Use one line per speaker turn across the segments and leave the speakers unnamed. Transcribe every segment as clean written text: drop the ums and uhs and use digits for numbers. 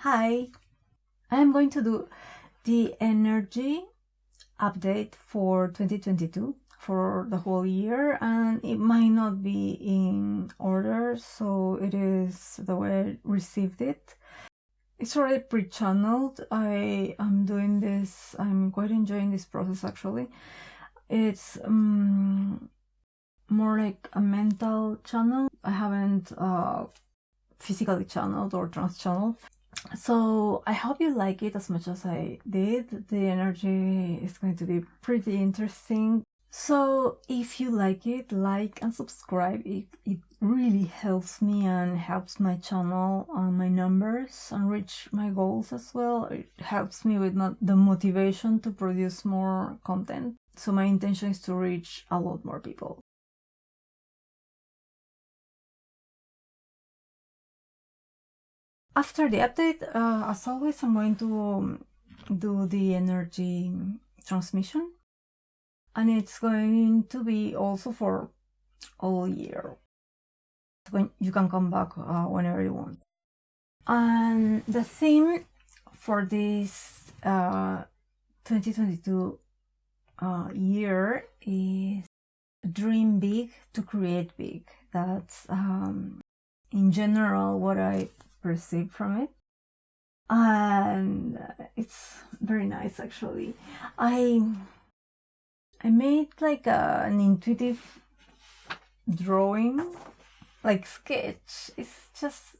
Hi, I am going to do the energy update for 2022 for the whole year, and it might not be in order, so it is the way I received it. It's already pre-channeled. I am doing this, I'm quite enjoying this process actually. It's more like a mental channel. I haven't physically channeled or trans-channeled. So I hope you like it as much as I did. The energy is going to be pretty interesting. So if you like it, like and subscribe. It really helps me and helps my channel and my numbers and reach my goals as well. It helps me with the motivation to produce more content. So my intention is to reach a lot more people. After the update, as always, I'm going to do the energy transmission, and it's going to be also for all year. You can come back whenever you want. And the theme for this 2022 year is dream big to create big. That's in general what I perceive from it, and it's very nice actually. I made like an intuitive drawing, like sketch. It's just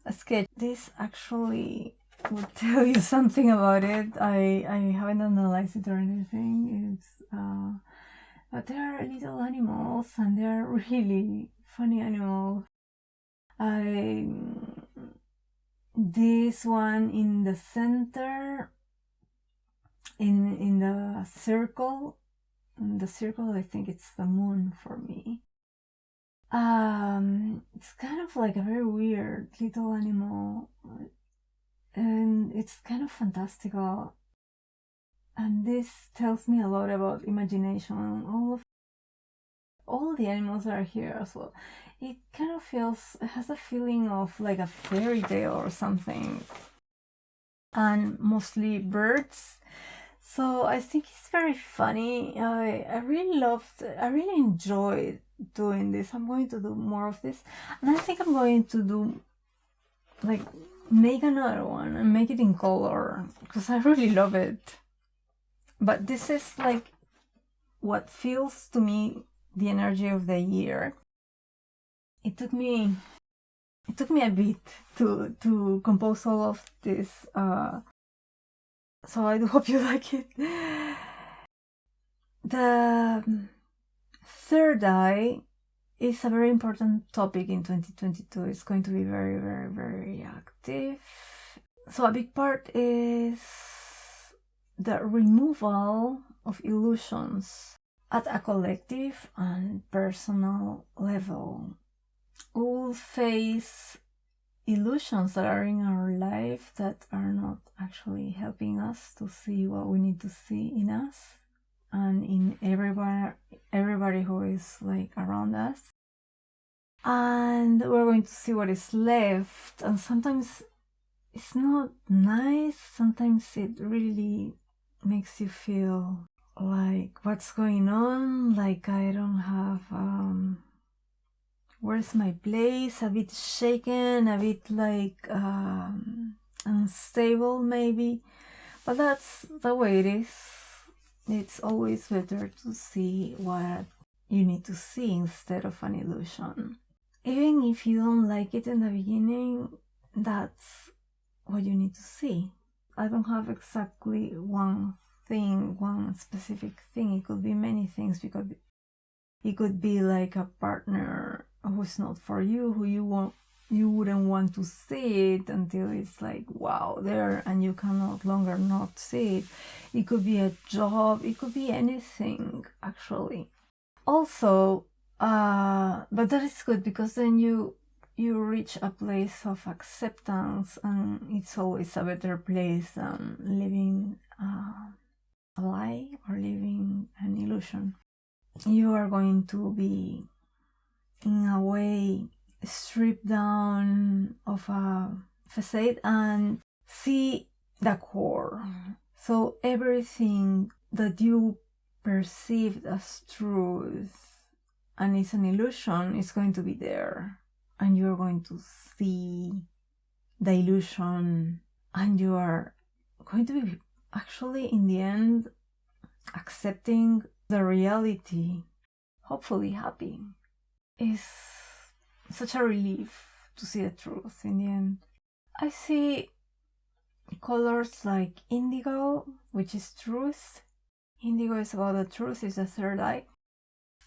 a sketch. This actually will tell you something about it. I haven't analyzed it or anything. It's but there are little animals and they're really funny animals. This one in the center, in the circle, I think it's the moon for me. It's kind of like a very weird little animal, and it's kind of fantastical. And this tells me a lot about imagination. All the animals are here as well. It kind of has a feeling of like a fairy tale or something, and mostly birds. So I think it's very funny. I really enjoyed doing this. I'm going to do more of this, and I think I'm going to do like make another one and make it in color because I really love it. But this is like what feels to me the energy of the year. It took me a bit to compose all of this, so I do hope you like it. The third eye is a very important topic in 2022. It's going to be very, very, very active. So a big part is the removal of illusions at a collective and personal level. We'll face illusions that are in our life that are not actually helping us to see what we need to see in us and in everybody who is like around us. And we're going to see what is left, and sometimes it's not nice. Sometimes it really makes you feel like what's going on, like I don't have where's my place, a bit shaken, a bit like unstable maybe, but that's the way it is. It's always better to see what you need to see instead of an illusion. Even if you don't like it in the beginning, that's what you need to see. I don't have exactly one specific thing. It could be many things, because it could be like a partner who's not for you, who you wouldn't want to see it until it's like wow there, and you can no longer not see it. It could be a job, it could be anything actually. Also, but that is good, because then you reach a place of acceptance, and it's always a better place than living a lie or living an illusion. You are going to be, in a way, stripped down of a facade, and see the core. So everything that you perceived as truth and it's an illusion is going to be there, and you're going to see the illusion, and you are going to be actually in the end accepting the reality, hopefully happy. Is such a relief to see the truth in the end. I see colors like indigo, which is truth. Indigo is about the truth, is the third eye.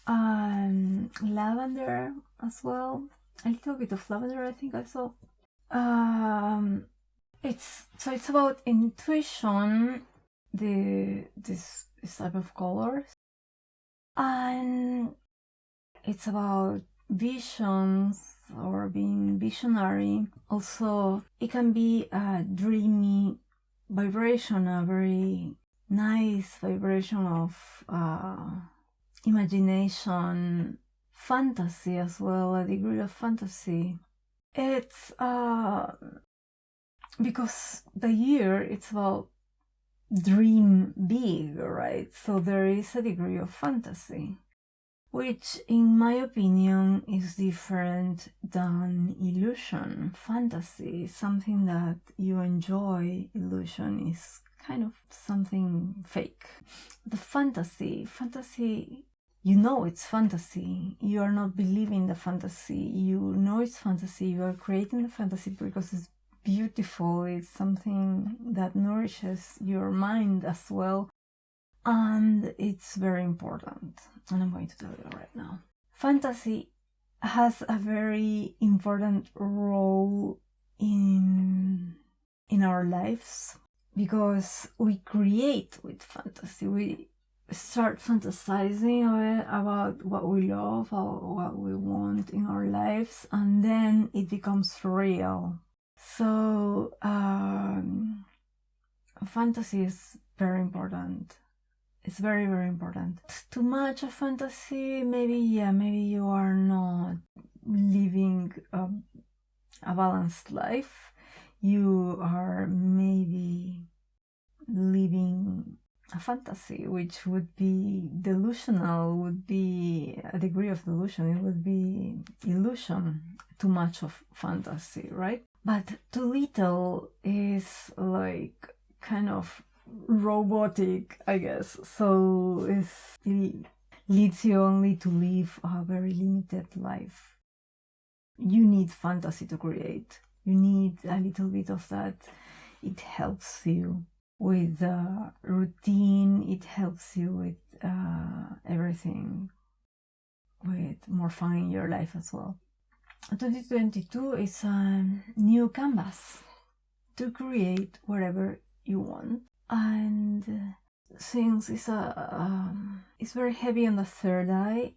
And lavender as well. A little bit of lavender, I think I saw. It's about intuition, this type of colors. And it's about visions or being visionary. Also, it can be a dreamy vibration, a very nice vibration of imagination, fantasy as well, a degree of fantasy. It's because the year, it's about dream big, right? So there is a degree of fantasy, which in my opinion is different than illusion. Fantasy is something that you enjoy. Illusion is kind of something fake. The fantasy, you know it's fantasy. You are not believing the fantasy. You know it's fantasy. You are creating the fantasy because it's beautiful. It's something that nourishes your mind as well. And it's very important. And I'm going to tell you right now. Fantasy has a very important role in our lives because we create with fantasy. We start fantasizing about what we love or what we want in our lives, and then it becomes real. So fantasy is very important. It's very, very important. Too much of fantasy, maybe you are not living a balanced life. You are maybe living a fantasy, which would be delusional, would be a degree of delusion. It would be illusion. Too much of fantasy, right? But too little is like kind of robotic, I guess. So it leads you only to live a very limited life. You need fantasy to create. You need a little bit of that. It helps you with routine. It helps you with everything, with more fun in your life as well. 2022 is a new canvas to create whatever you want. And since it's very heavy on the third eye,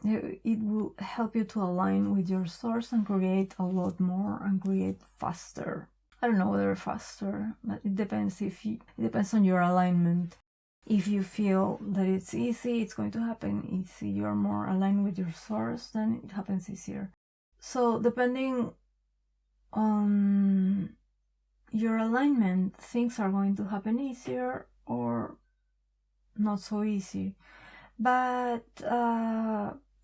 it will help you to align with your source and create a lot more and create faster. I don't know whether faster, but it depends on your alignment. If you feel that it's easy, it's going to happen easy. You're more aligned with your source, then it happens easier. So depending on your alignment, things are going to happen easier or not so easy. But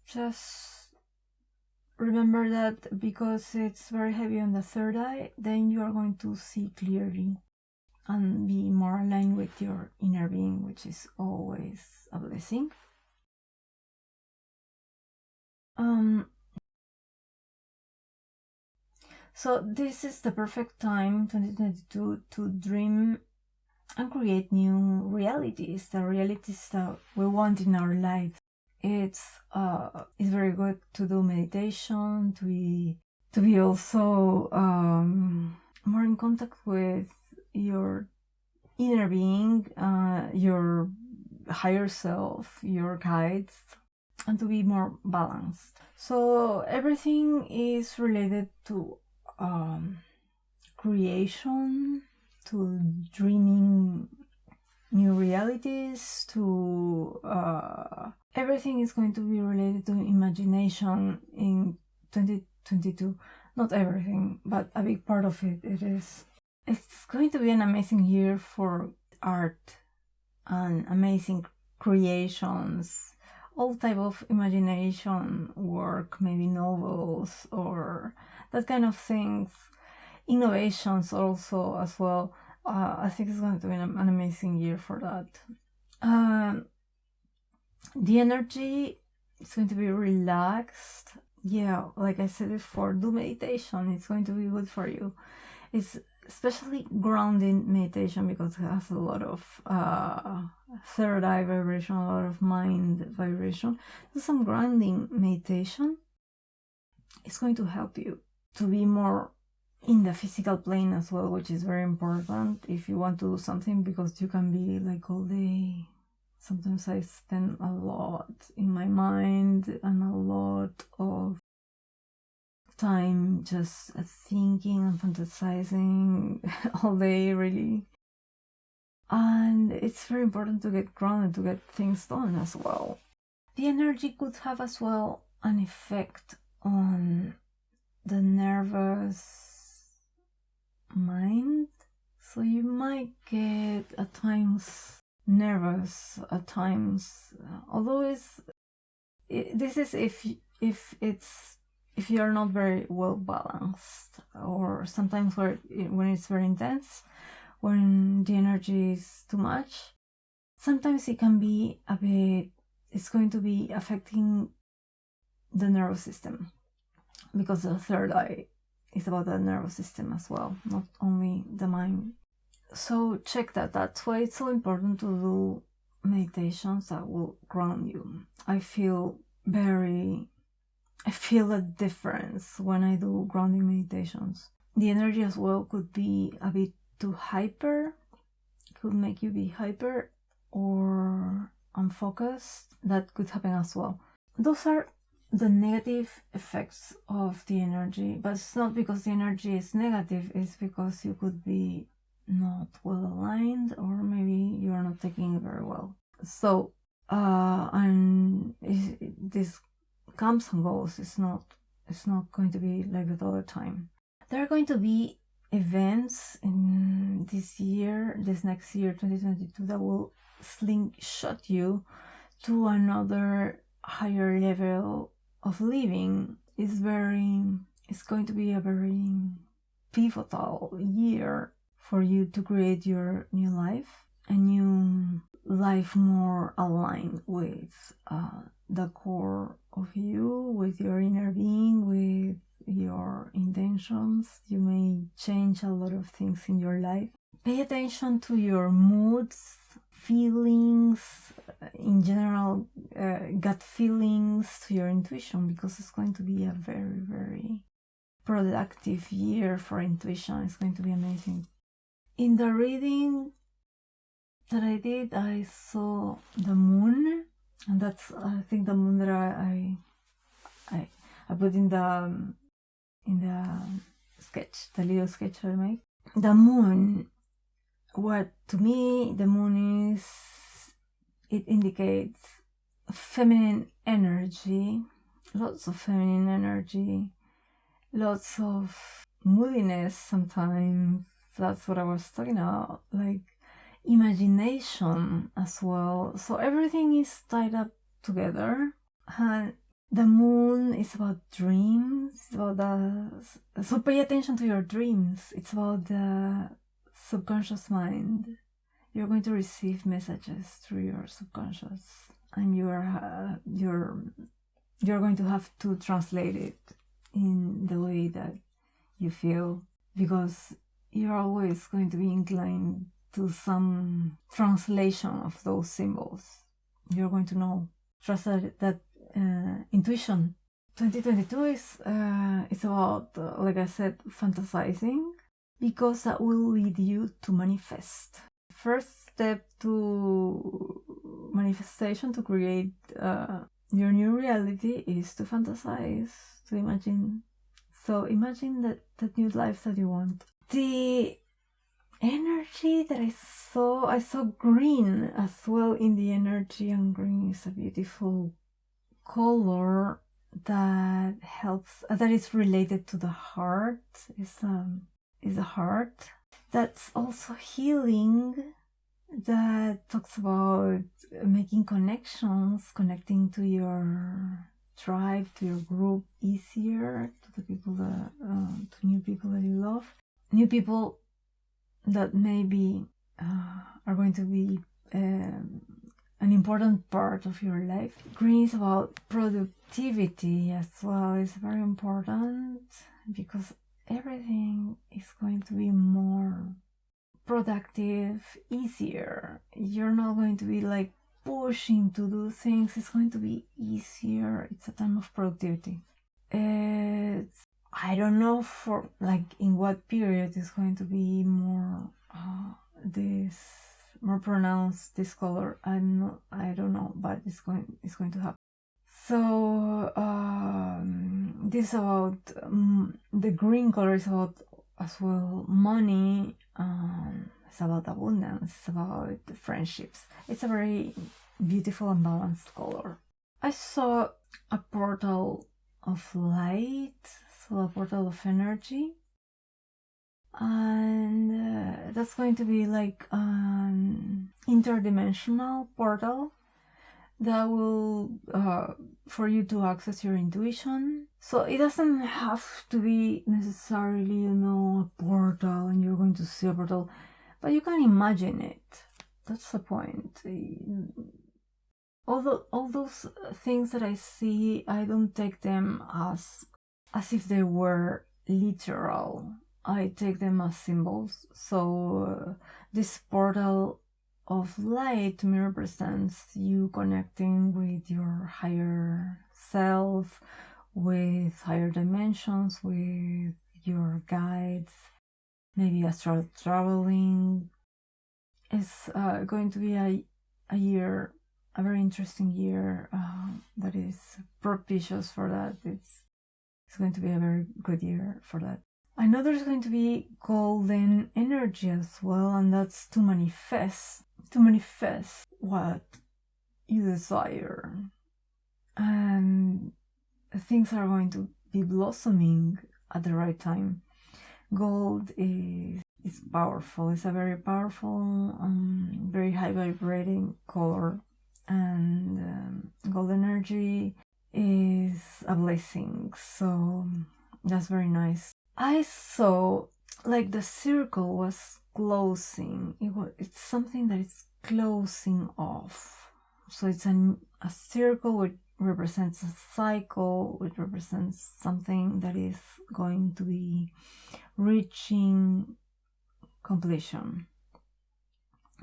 just remember that because it's very heavy on the third eye, then you are going to see clearly and be more aligned with your inner being, which is always a blessing. So this is the perfect time, 2022, to dream and create new realities, the realities that we want in our lives. It's very good to do meditation, to be also more in contact with your inner being, your higher self, your guides, and to be more balanced. So everything is related to creation, to dreaming new realities, to everything is going to be related to imagination in 2022. Not everything, but a big part of it is. It's going to be an amazing year for art and amazing creations, all type of imagination work, maybe novels or that kind of things. Innovations also as well. I think it's going to be an amazing year for that. The energy is going to be relaxed. Yeah, like I said before, do meditation. It's going to be good for you. It's especially grounding meditation because it has a lot of third eye vibration, a lot of mind vibration. Do some grounding meditation. It's going to help you to be more in the physical plane as well, which is very important if you want to do something, because you can be like all day. Sometimes I spend a lot in my mind and a lot of time just thinking and fantasizing all day, really. And it's very important to get grounded, to get things done as well. The energy could have as well an effect on the nervous mind. So you might get at times nervous, at times, although this is if you're not very well balanced, or sometimes when it's very intense, when the energy is too much, sometimes it can be a bit, it's going to be affecting the nervous system, because the third eye is about the nervous system as well, not only the mind. So check that. That's why it's so important to do meditations that will ground you. I feel a difference when I do grounding meditations. The energy as well could be a bit too hyper, could make you be hyper or unfocused. That could happen as well. Those are the negative effects of the energy, but it's not because the energy is negative, it's because you could be not well aligned, or maybe you're not taking it very well. So and this comes and goes. It's not going to be like that all the time. There are going to be events in this next year 2022, that will slingshot you to another higher level of living. It's going to be a very pivotal year for you to create your new life, a new life more aligned with the core of you, with your inner being, with your intentions. You may change a lot of things in your life. Pay attention to your moods, feelings, in general, gut feelings, to your intuition, because it's going to be a very, very productive year for intuition. It's going to be amazing. In the reading that I did, I saw the moon, and that's, I think, the moon that I put in the sketch, the little sketch I make. The moon, what to me the moon is, it indicates feminine energy, lots of feminine energy, lots of moodiness sometimes. That's what I was talking about, like imagination as well. So everything is tied up together. And the moon is about dreams, so pay attention to your dreams. It's about the subconscious mind. You're going to receive messages through your subconscious, and you're going to have to translate it in the way that you feel, because you're always going to be inclined to some translation of those symbols. You're going to know. Trust that intuition. 2022 is it's about, like I said, fantasizing, because that will lead you to manifest. First step to manifestation, to create your new reality, is to fantasize, to imagine. So imagine that new life that you want. The energy that I saw green as well in the energy, and green is a beautiful color that helps, that is related to the heart, is the heart. that's also healing, that talks about making connections, connecting to your tribe, to your group easier, to the people that, to new people that you love, new people that maybe are going to be an important part of your life. Green is about productivity as well. It's very important because everything is going to be more productive, easier. You're not going to be like pushing to do things. It's going to be easier. It's a time of productivity. I don't know for like in what period it's going to be more more pronounced, this color. I don't know, but it's going to happen. So this is about the green color is about as well money. It's about abundance. It's about friendships. It's a very beautiful and balanced color. I saw a portal of light, so a portal of energy, and that's going to be like an interdimensional portal that will for you to access your intuition. So it doesn't have to be necessarily, a portal and you're going to see a portal, but you can imagine it. That's the point. All those things that I see, I don't take them as if they were literal. I take them as symbols. So this portal of light to me represents you connecting with your higher self, with higher dimensions, with your guides, maybe astral traveling. It's going to be a year, a very interesting year that is propitious for that. It's going to be a very good year for that. I know there's going to be golden energy as well, and that's to manifest what you desire. And things are going to be blossoming at the right time. Gold is powerful. It's a very powerful, very high vibrating color, and gold energy is a blessing. So that's very nice. I saw like the circle was closing. It's something that is closing off. So it's a circle which represents a cycle, which represents something that is going to be reaching completion.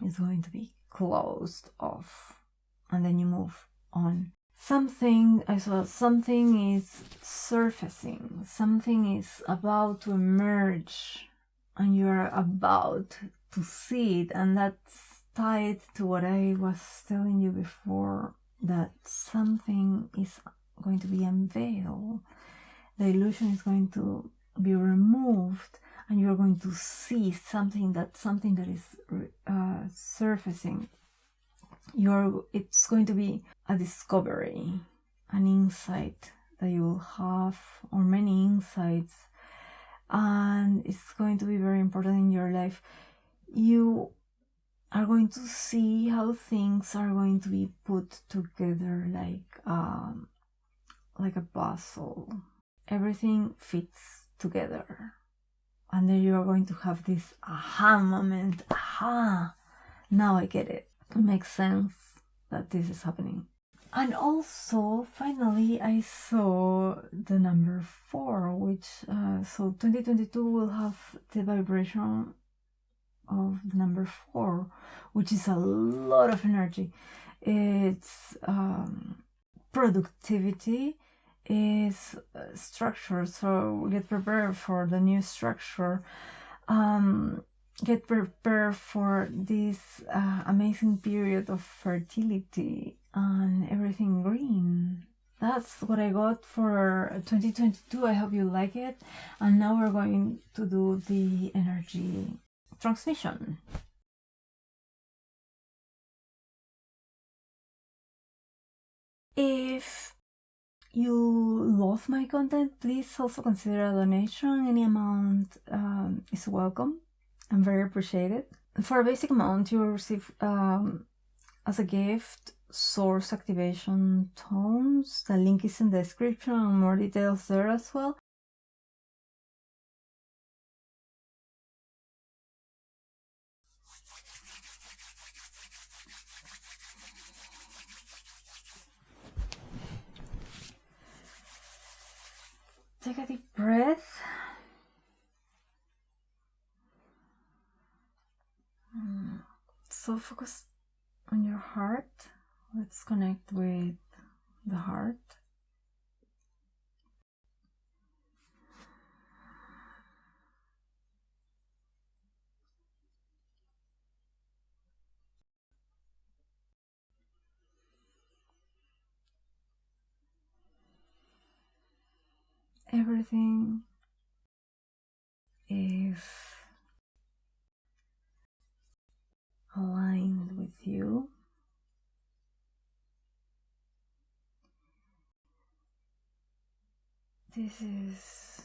It's going to be closed off, and then you move on. I saw something is surfacing, something is about to emerge, and you're about to see it, and that's tied to what I was telling you before, that something is going to be unveiled. The illusion is going to be removed, and you're going to see something that is surfacing. It's going to be a discovery, an insight that you will have, or many insights, and it's going to be very important in your life. You are going to see how things are going to be put together like a puzzle. Everything fits together, and then you are going to have this aha moment. Aha! Now I get it. It makes sense that this is happening. And also, finally, I saw the number 4, which, so 2022 will have the vibration of the number 4, which is a lot of energy. It's productivity, is structure, so get prepared for the new structure. Get prepared for this amazing period of fertility and everything green. That's what I got for 2022. I hope you like it. And now we're going to do the energy transmission. If you love my content, please also consider a donation. Any amount is welcome. I'm very appreciated. For a basic amount, you will receive as a gift source activation tones. The link is in the description and more details there as well. Take a deep breath. So focus on your heart. Let's connect with the heart. Everything is aligned with you. This is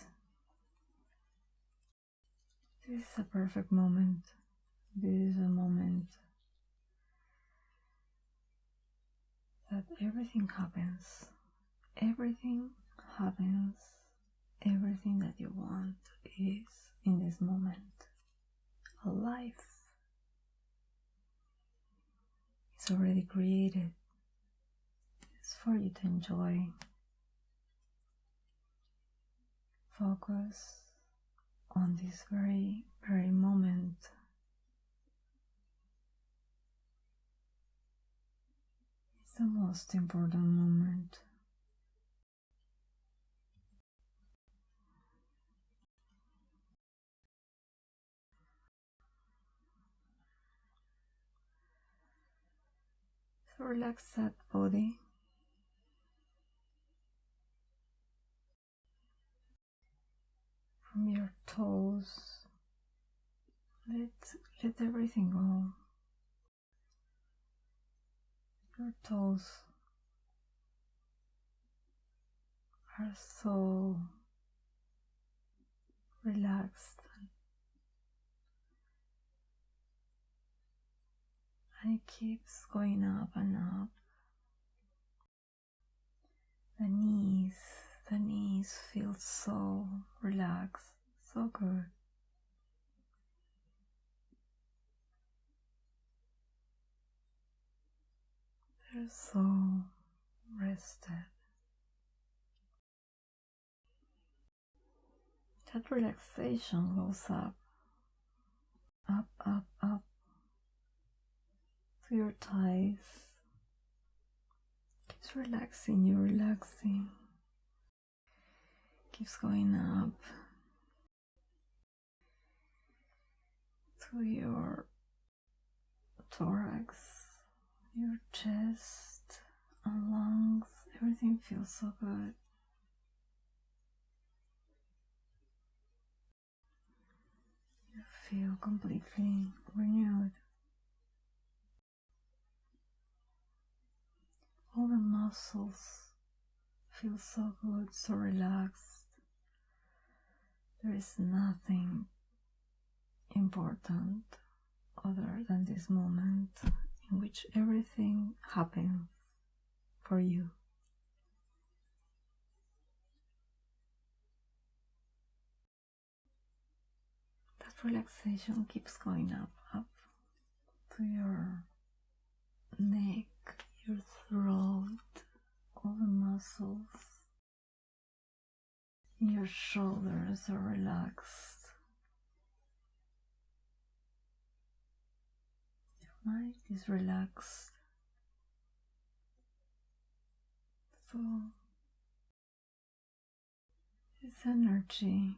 a perfect moment. This is a moment that everything happens. Everything happens. Everything that you want is in this moment. A life is already created. It's for you to enjoy. Focus on this very moment. It's the most important moment. So relax that body. From your toes, let everything go. Your toes are so relaxed, and it keeps going up and up. The knees feel so relaxed, so good. They're so rested. That relaxation goes up, up, up, up to your thighs. Keeps relaxing, you're relaxing. Keeps going up to your thorax, your chest and lungs. Everything feels so good. You feel completely renewed. All the muscles feel so good, so relaxed. There is nothing important other than this moment in which everything happens for you. That relaxation keeps going up, up to your neck, your throat, all the muscles in your shoulders are relaxed. Your mind is relaxed. So this energy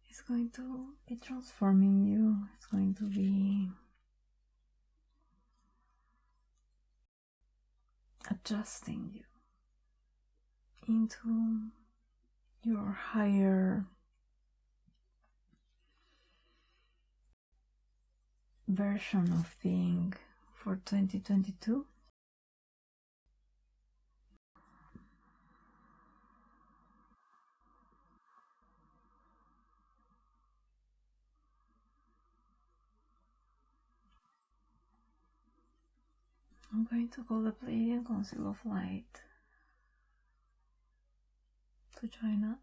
is going to be transforming you. It's going to be adjusting you into your higher version of being for 2022. I'm going to call the Pleiadian Council of Light to join us.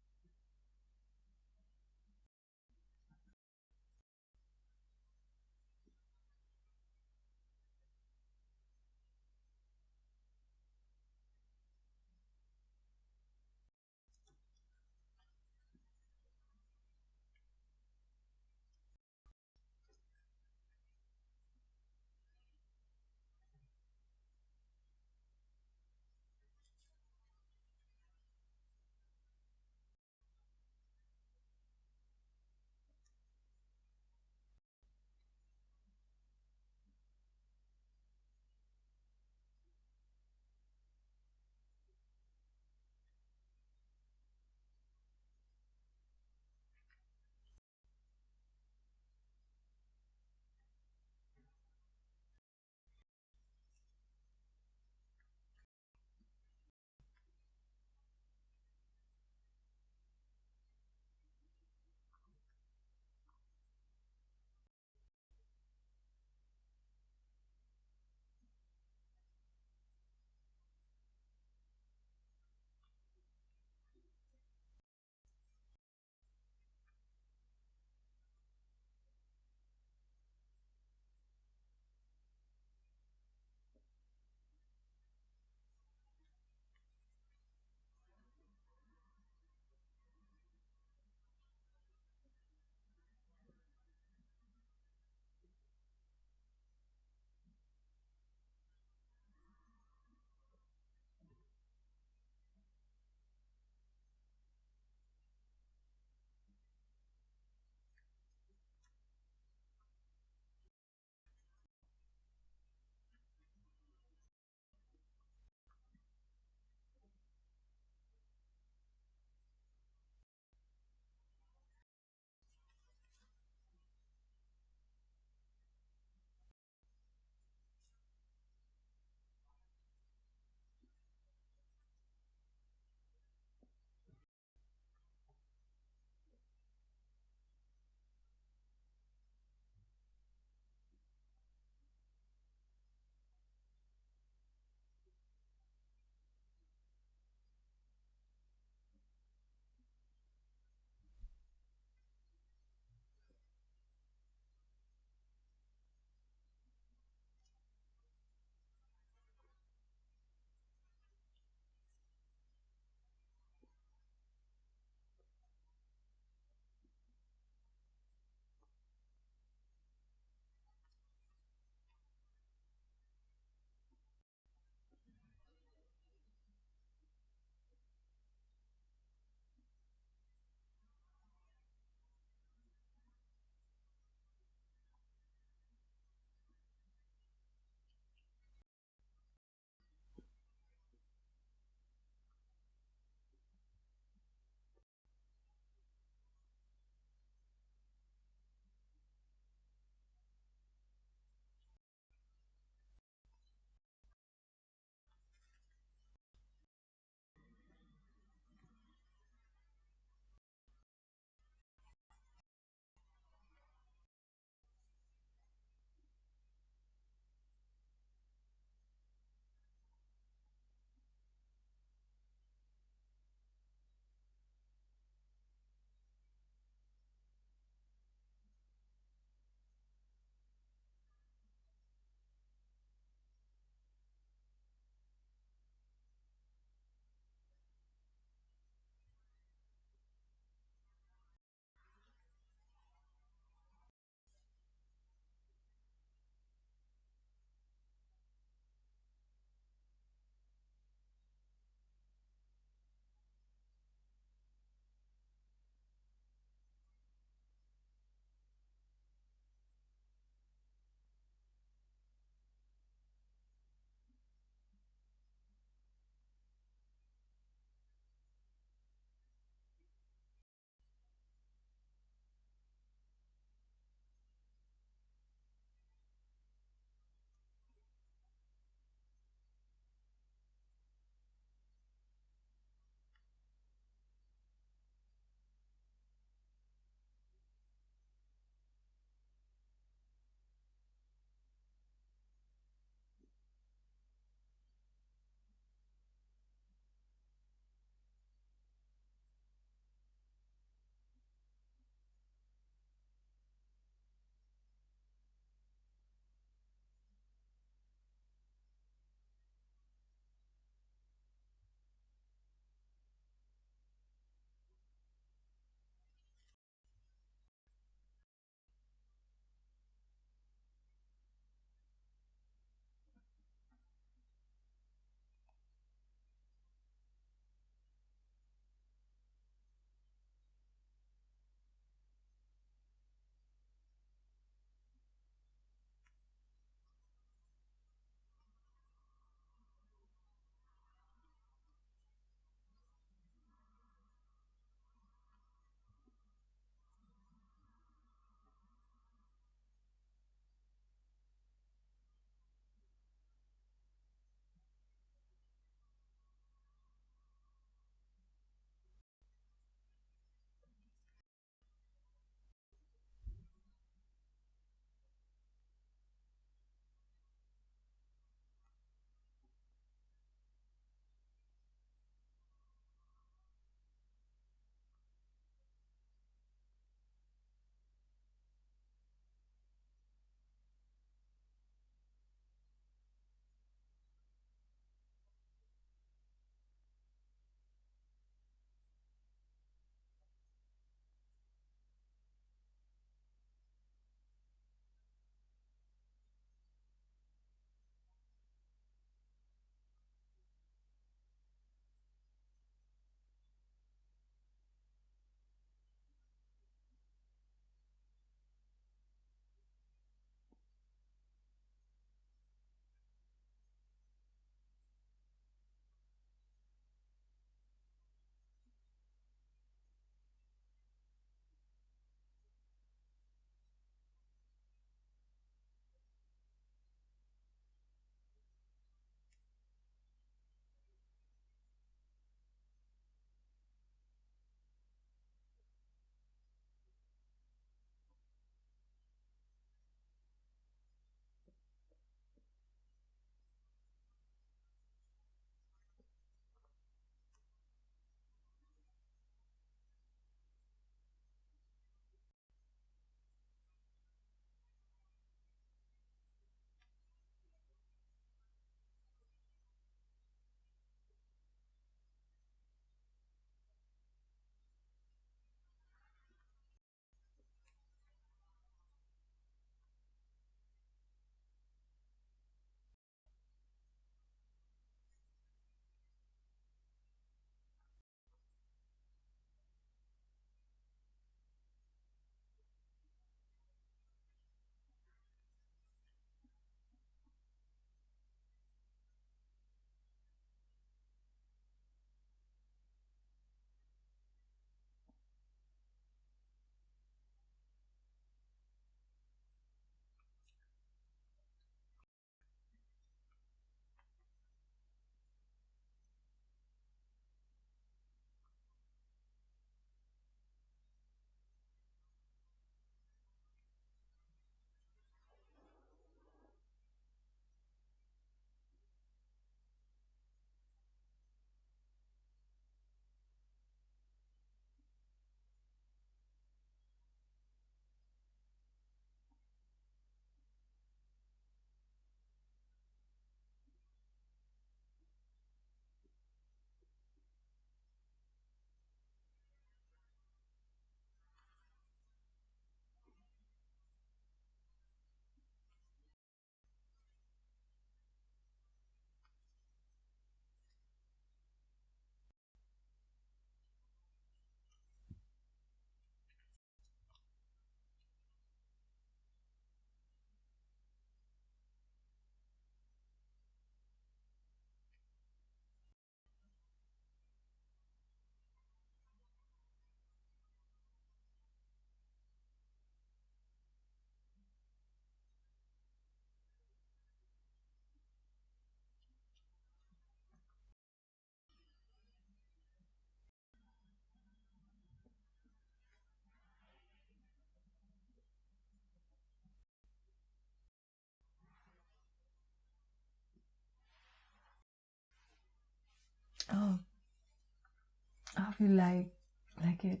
hope you like it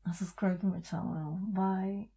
and subscribe to my channel. Bye.